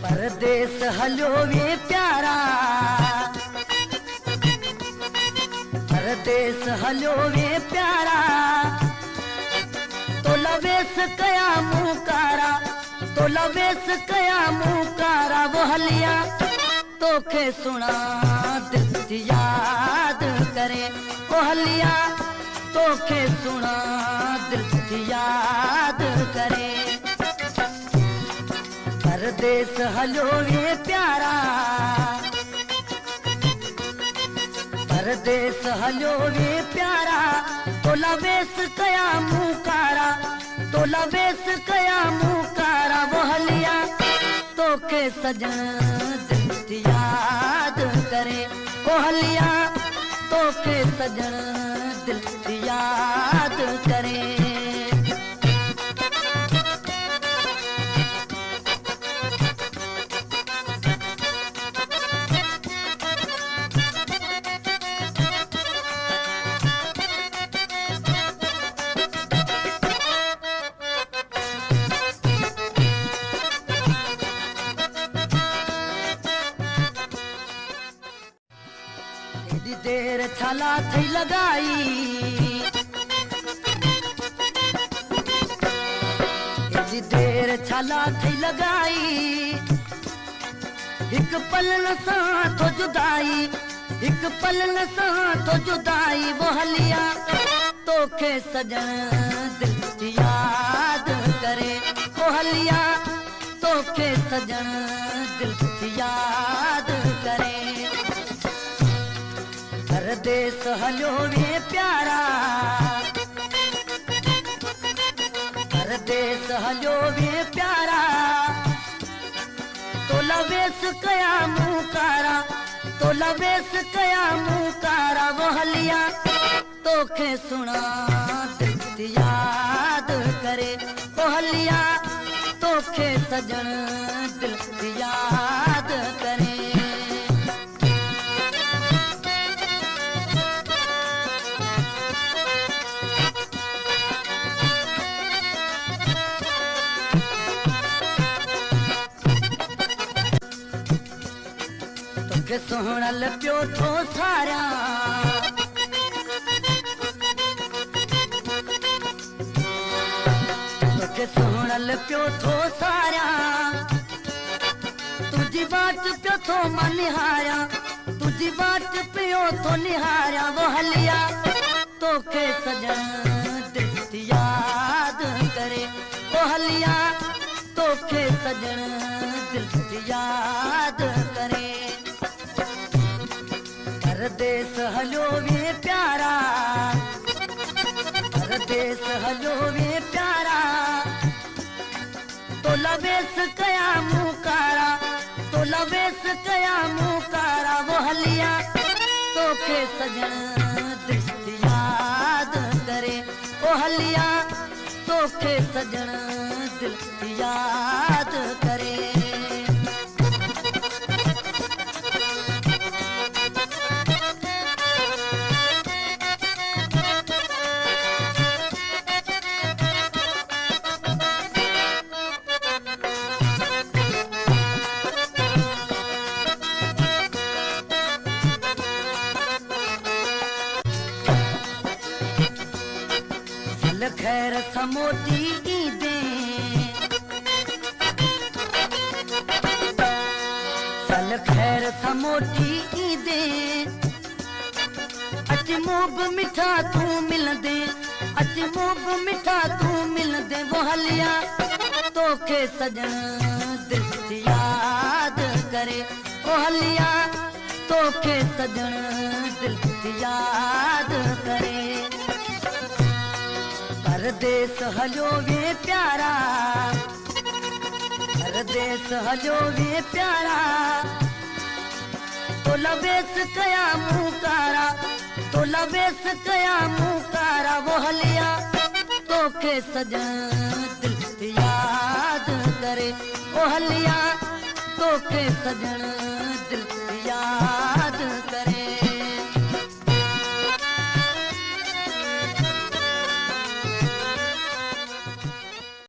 परदेस हलियो वे प्यारा, परदेस हलियो वे प्यारा, तो लवेस कया मुकारा, तो लवेस कया मुकारा वो हलिया तोखे सुना दिल याद करे, वो हलिया तोखे सुना दिल याद करे। परदेस हलियो वे प्यारा, परदेस हलियो वे प्यारा, तो लवेस कया मुकारा, तो लवेस कया मुकारा वो हलिया तोखे सजन दिल याद करे, वो हलिया तोखे सजन दिल याद करे। एडी देर छाला थई लगाई, एडी देर छाला थई लगाई, एक पल न सां तो जुदाई, एक पल न सां तो जुदाई वो हलिया तोखे सजन दिल याद करे, वो हलिया तोखे सजन दिल याद करे। परदेस हलियो वे प्यारा, परदेस हलियो वे प्यारा, तो लवेस कया मुकारा, तो लवेस कया मुकारा वो हलिया तोखे सुना दिल याद करे, वो हलिया तोखे सजन दिल याद करे। तोखे सोहणल पियो थो सारा, तोखे सोहणल पियो थो सारा, तुझी बाट पियो थो मां निहारिया, तुझी बाट पियो थो निहारिया वो हलिया तोखे सजन दिल याद करे, वो हलिया तोखे सजन दिल याद करे। परदेस हलियो वे प्यारा, परदेस हलियो वे प्यारा, तो लवेस कया मुकारा, तो लवेस कया मुकारा वो हलिया तोखे सजन दिल याद करे, वो हलिया तोखे सजन दिल याद करे। खैर समोती ईदे, सल खैर समोती ईदे, अच मूब मिठा तू मिलदे, अच मूब मिठा तू मिलदे वो हलिया तोखे सजन दिल याद करे, वो हलिया तोखे सजन दिल याद करे। परदेस हलियो वे प्यारा, परदेस हलियो वे प्यारा, तो लवेस कया मुकारा, तो लवेस कया मुकारा वो हलिया तोखे सजन दिल याद करे, वो हलिया तोखे सजन दिल याद